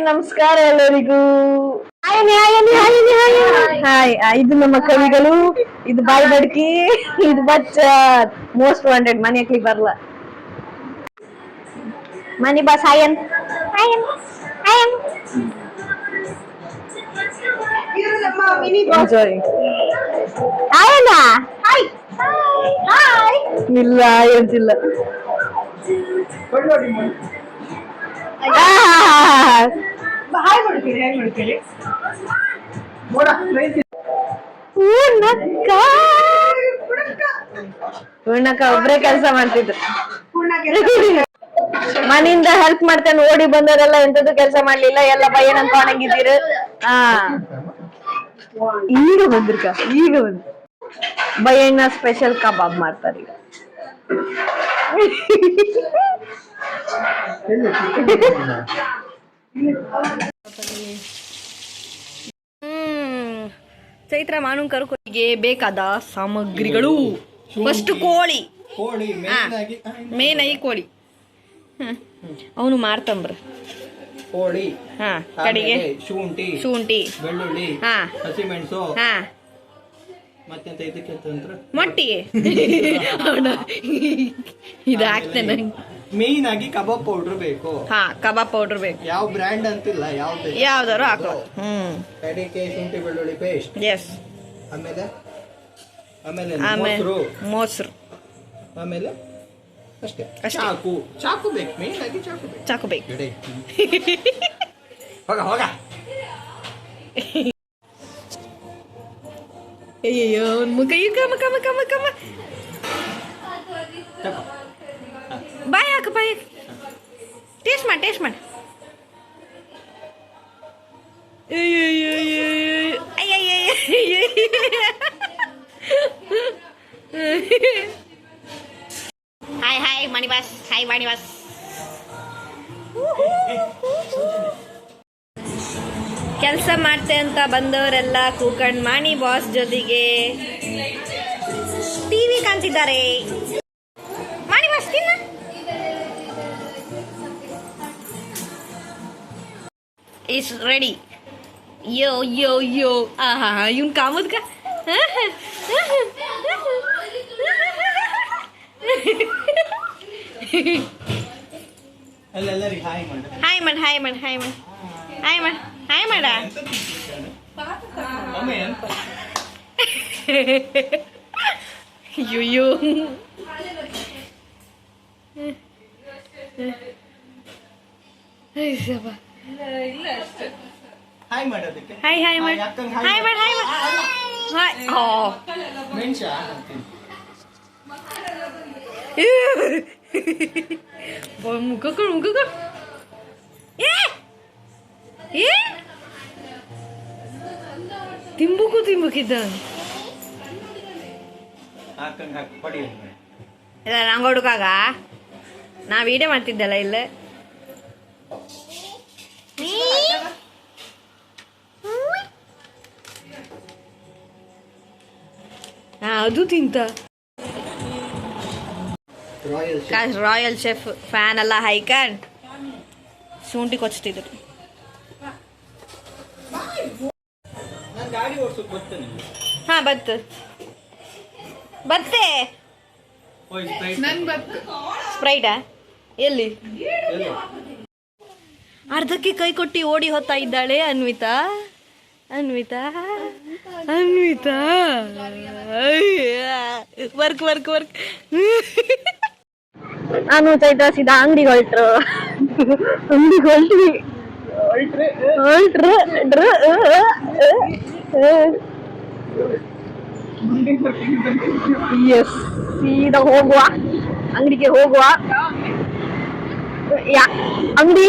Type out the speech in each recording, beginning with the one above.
ನಮಸ್ಕಾರ ಎಲ್ಲರಿಗೂ. ಹಾಯ್, ಇದು ನಮ್ಮ ಕವಿಗಳು, ಇದು ಬಾಯಿ ಬಡ್ಕಿ, ಇದು ಬಚ್ಚ ಮೋಸ್ಟ್ ವಾಂಟೆಡ್. ಮನೆ ಹಾಕ್ಲಿಕ್ಕೆ ಬರಲ್ಲ. ಮನಿ ಬಾಸ್ ಹಾಯನ್ ಇಲ್ಲ ಹೇಳ್ತಿಲ್ಲ. ಪೂರ್ಣಕ್ಕ ಒಬ್ರೇ ಕೆಲಸ ಮಾಡ್ತಿದ್ರು. ಮನೆಯಿಂದ ಹೆಲ್ಪ್ ಮಾಡ್ತೇನೆ ಓಡಿ ಬಂದವರೆಲ್ಲ ಎಂತದ್ದು ಕೆಲಸ ಮಾಡ್ಲಿಲ್ಲ. ಎಲ್ಲ ಭಯ ಕಾಣಂಗಿದ್ದೀರ. ಈಗ ಬಂದ್ರಕ ಭಯಣ್ಣ ಸ್ಪೆಷಲ್ ಕಬಾಬ್ ಮಾಡ್ತಾರೆ ಈಗ. ಚೈತ್ರ ಮಾನೂನ್ ಕರುಕೋಳಿಗೆ ಬೇಕಾದ ಸಾಮಗ್ರಿಗಳು. ಫಸ್ಟ್ ಕೋಳಿ ಮೇನ್ ಆಗಿ ಕೋಳಿ ಅವನು ಮಾರ್ತಂಬ್ರ ಕೋಳಿ ಕಡೆಗೆ ಶುಂಠಿ ಬೆಳ್ಳುಳ್ಳಿ ಹಸಿಮೆಣಸು ಮತ್ತೆಂತ ಇದಕ್ಕೆ ಮೊಟ್ಟಿ ಇದು ಹಾಕ್ತೇನೆ. ಮೇನ್ ಆಗಿ ಕಬಾಬ್ ಪೌಡರ್ ಬೇಕು. ಕಬಾಬ್ ಪೌಡರ್ ಬೇಕು. ಯಾವ ಬ್ರ್ಯಾಂಡ್ ಅಂತಿಲ್ಲ, ಯಾವ್ದಾರು ಹಾಕೋ. ಕಡೆಗೆ ಶುಂಠಿ ಬೆಳ್ಳುಳ್ಳಿ ಪೇಸ್ಟ್. ಎಸ್. ಆಮೇಲೆ ಮೊಸರು. ಆಮೇಲೆ ಅಷ್ಟೇ. ಚಾಕು ಬೇಕು. ಮೇನ್ ಆಗಿ ಚಾಕು ಬೇಕು. ಹೋಗ ಅಯ್ಯೋ ಮುಖ ಬಾಯ್ ಹಾಕ ಟೇಸ್ಟ್ ಮಾಡಿ. ಹಾಯ್ ಮಣಿಬಾಸ್. ಕೆಲಸ ಮಾಡ್ತೆ ಅಂತ ಬಂದವರೆಲ್ಲ ಕೂಕಂಡ್ ಮಾಣಿ ಬಾಸ್ ಜೊತೆಗೆ ಟಿವಿ ಕಾಣ್ತಿದ್ದಾರೆ. ಮಾಣಿ ಬಾಸ್ ತಿನ್ನ. Is ready. ಯೋ ಆಹಾ ಇವ್ನ್ ಕಾಮದ್ಕ. ಹಾಯ್ ಮಾಡ. ಅಯ್ಯೋ ಮುಖ ತಿಂಬುಕಿದ್ದ ನಂಗೆ ಹುಡುಕಾಗ ನಾ ವಿಡಿಯೋ ಮಾಡ್ತಿದ್ದಲ್ಲ ಇಲ್ಲ. ಅದು ತಿಂತ ರಾಯಲ್ ಶೆಫ್ ಫ್ಯಾನ್ ಎಲ್ಲ ಹೈಕಂಡ್ ಶುಂಠಿ ಕೊಚ್ತಿದ್ರು. ಬತ್ತೆ ಸ್ಪ್ರೈಟಾ ಎಲ್ಲಿ ಅರ್ಧಕ್ಕೆ ಕೈ ಕೊಟ್ಟಿ ಓಡಿ ಹೋಗ್ತಾ ಇದ್ದಾಳೆ ಅನ್ವಿತಾ. ವರ್ಕ್ ನಾನು ಚೈತ್ರ ಸೀದಾ ಅಂಗಡಿಗೆ ಹೊರಟ್ವಿ. ಎಸ್, ಸೀದಾ ಹೋಗುವ ಅಂಗಡಿಗೆ ಹೋಗುವ. ಅಂಗಡಿ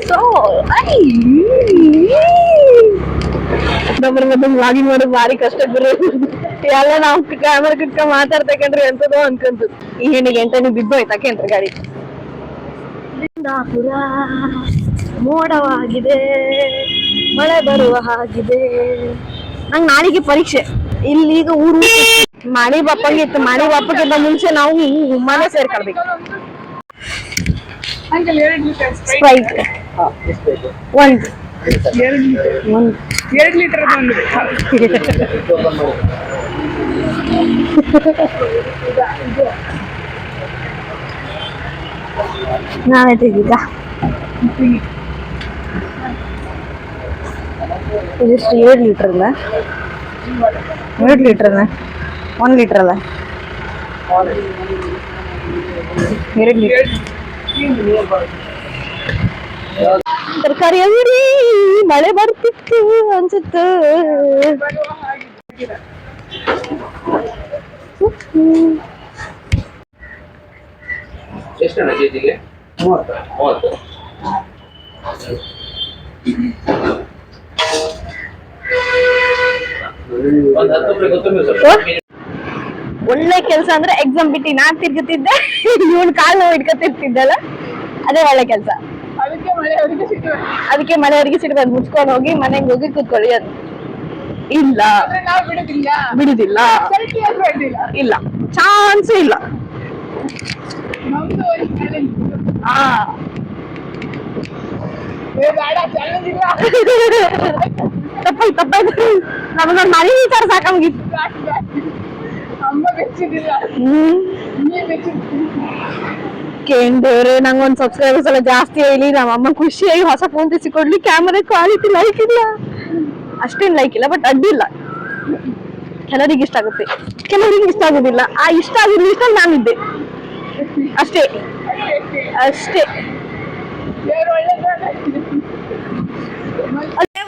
ಸೊ ವ್ಲಾಗಿಂಗ್ ಮಾಡೋದು ಭಾರಿ ಕಷ್ಟ ಗುರು. ಎಲ್ಲ ನಾವು ಕ್ಯಾಮರಾ ಕಿಟ್ಕ ಮಾತಾಡ್ತೇಕಂಡ್ರಿ ಎಂತದೋ ಅನ್ಕಂತ. ಈ ಹೆಣ್ಣಿಗೆ ಎಂಟನೇ ಬಿದ್ದೋಯ್ತಾಕೇನ್ರಿ ಗಾಡಿ. ಕುಂದಾಪುರ ಮೋಡವಾಗಿದೆ, ಮಳೆ ಬರುವ ಹಾಗಿದೆ. ನಂಗೆ ನಾಳೆಗೆ ಪರೀಕ್ಷೆ. ಇಲ್ಲೀಗ ಊರು ಮಾಡಿ ಬಾಪಂಗಿತ್ತು. ಮಾಡಿ ಬಾಪಕ್ಕಿಂತ ಮುಂಚೆ ನಾವು ಮನೆ ಸೇರ್ಕೊಳ್ಬೇಕು. ಸ್ಪ್ರೈಟ್ ಎಷ್ಟು ಬೇಕು? ಒಂದು 2 ಲೀಟರ್ ಒಂದು ಓಪನ್ ಮಾಡಿ. ನಾನೇ ತೆಗೀಗ ಇದಿಷ್ಟು 7 ಲೀಟರ್ ಅಲ್ಲ 2 ಲೀಟರ್ ಅಲ್ಲ 1 ಲೀಟರ್ ಅಲ್ಲ 2 ಲೀಟರ್ ತರಕಾರಿ ಅಂಗಡಿ ಮಳೆ ಬರ್ತಿತ್ತು ಅನ್ಸುತ್ತ ಎಷ್ಟಣ್ಣ ಕೆಜಿಗೆ? 30. ಒಂದು 10 ರೂಪಾಯಿ ಕೊತ್ತಂಬರಿ ಸ್ವಲ್ಪ. ಒಳ್ಳೆ ಕೆಲಸ ಅಂದ್ರೆ ಎಕ್ಸಾಮ್ ಬಿಟ್ಟು ನಾನ್ ತಿರ್ಗುತ್ತಿದ್ದೆ ಇವನ್ ಕಾಲ್ ನೋವು ಇಟ್ಕೊತಿರ್ತಿದ್ದಲ್ಲ ಅದೇ ಒಳ್ಳೆ ಕೆಲಸ. ಅದಕ್ಕೆ ಮನೆಯವರಿಗೆ ಸಿಟ್ಟು ಮುಚ್ಕೊಂಡು ಹೋಗಿ ಮನೆಗೆ ಹೋಗಿ ಕೂತ್ಕೊಳ್ಳಿ ಅದು ಇಲ್ಲ ಬಿಡುದಿಲ್ಲ ಇಲ್ಲ ಚಾನ್ಸ್ ಇಲ್ಲ. ಹಾ ತಪ್ಪಾಯ್ತು ನಮ್ಗೆ ಮನೆ ವಿಚಾರ ಸಾಕಾಗಿತ್ತು. ಕೇಂದ್ರ ನಂಗೊಂದ್ ಸಬ್ಸ್ಕ್ರೈಬರ್ಸ್ ಎಲ್ಲ ಜಾಸ್ತಿ ಹೇಳಿ ನಮ್ಮಮ್ಮ ಖುಷಿಯಾಗಿ ಹೊಸ ಫೋನ್ ತೆಸಿಕೊಡ್ಲಿ ಕ್ಯಾಮರಾ ಕ್ವಾಲಿಟಿ ಲೈಕ್ ಇಲ್ಲ ಅಷ್ಟೇನ್ ಲೈಕ್ ಇಲ್ಲ ಬಟ್ ಅಡ್ಡಿಲ್ಲ ಕೆಲವರಿಗೆ ಇಷ್ಟ ಆಗುತ್ತೆ ಕೆಲವರಿಗೆ ಇಷ್ಟ ಆಗುದಿಲ್ಲ. ಆ ಇಷ್ಟ ಆಗಿರ್ಲಿ ಇಷ್ಟ ನಾನಿದ್ದೆ ಅಷ್ಟೇ ಅಷ್ಟೇ.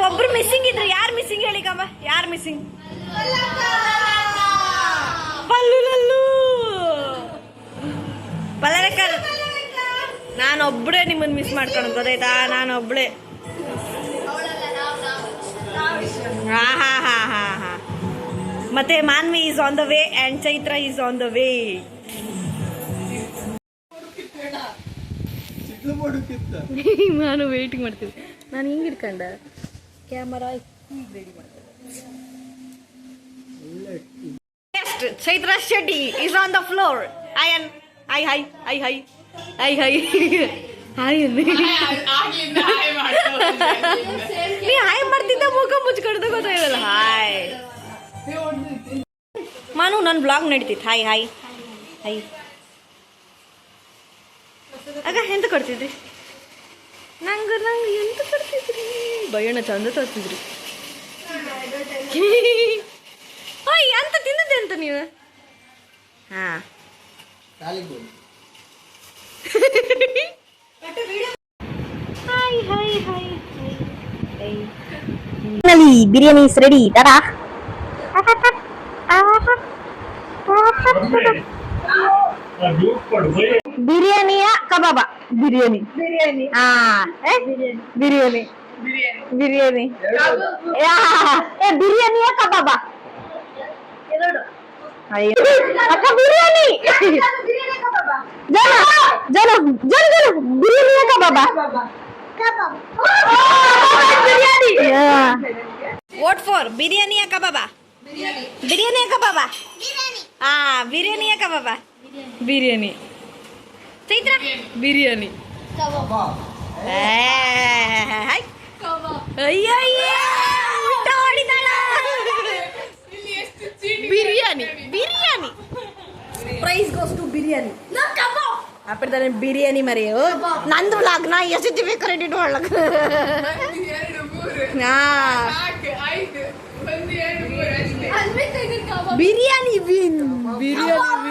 ಒಬ್ರು ಮಿಸ್ಸಿಂಗ್ ಇದ್ರು ಯಾರು ಮಿಸ್ಸಿಂಗ್ ಹೇಳಿಕಮ್ಮ ಯಾರು ಮಿಸ್ಸಿಂಗ್? ಪಲ್ಲರಕರ್ ನಾನೊಬ್ಳೆ ನಿಮ್ಮನ್ನ ಮಿಸ್ ಮಾಡ್ಕೊಂಡು ಗೊತ್ತಾಯ್ತಾ ನಾನೊಬ್ಳೆ. ಹಾ ಹಾ ಹಾ ಹಾ ಹಾ ಮತ್ತೆ Manvi is on the way and Chaitra is on the way. ನಾನು ವೇಟಿಂಗ್ ಮಾಡ್ತೀನಿ. ನಾನು ಹಿಂಗೆ ಹಿಡ್ಕೊಂಡ ಕ್ಯಾಮರಾ ರೆಡಿ ಮಾಡ್ತೀನಿ. Chaitra Shetty is on the floor. I hi hi hi hi hi hi hi ನೀ ಹಾಯ್ ಮಾಡ್ತಿದ್ದ ಮುಖ ಮುಚ್ಕೊಡ್ದ ಗೊತ್ತಾಗಲ್ಲ. ಹಾಯ್ ಮಾನು ನನ್ನ ಬ್ಲಾಗ್ ನಡೀತಿತ್ತು. ಹಾಯ್ ಹಾಯ್ ಹೈ ಆಗ ಎಂತ ಕೊಡ್ತಿದ್ರಿ ನಂಗೆ ಎಂತ ಕೊಡ್ತಿದ್ರಿ? ಭಯಣ ಚಂದ ತರ್ತಿದ್ರಿ. ಹಾಯ್ ಅಂತ ತಿಂದದ್ದೆ ಅಂತ ನೀವು? ಹಾ hi hi hi biryani is ready. ಟಾಟಾ. ಬಿರಿಯಾನಿಯ ಕಬಾಬ ಬಿರಿಯಾನಿ ಹಾ ಬಿರಿಯಾನಿ ಬಿರಿಯಾನಿ ಬಿರಿಯಾನಿಯ ಕಬಾಬ ಅಕ್ಕ ಬಿರಿಯಾನಿ ಜನ ಜನ ಜನ ಜನ ಬಿರಿಯಾನಿಯ ಕಬಾಬ ಬಿರಿಯಾನಿ. ವಾಟ್ ಫಾರ್ ಬಿರಿಯಾನಿಯ ಕಬಾಬ ಬಿರಿಯಾನಿಯ ಕಬಾಬ ಹಾ ಬಿರಿಯಾನಿಯ ಕಬಾಬ biryani Chaitra biryani biryani biryani price goes to biryani ಅಪ್ಪಡ್ತಾನೆ ಬಿರಿಯಾನಿ ಮರಿ ನಂದು ವ್ಲಾಗ್ ನಾ ಎಷ್ಟು ಬೇಕು ಕ್ರೆಡಿಟ್ ಒಳಗ ಬಿರಿಯಾನಿ ವಿನ್ ಬಿರಿಯಾನಿ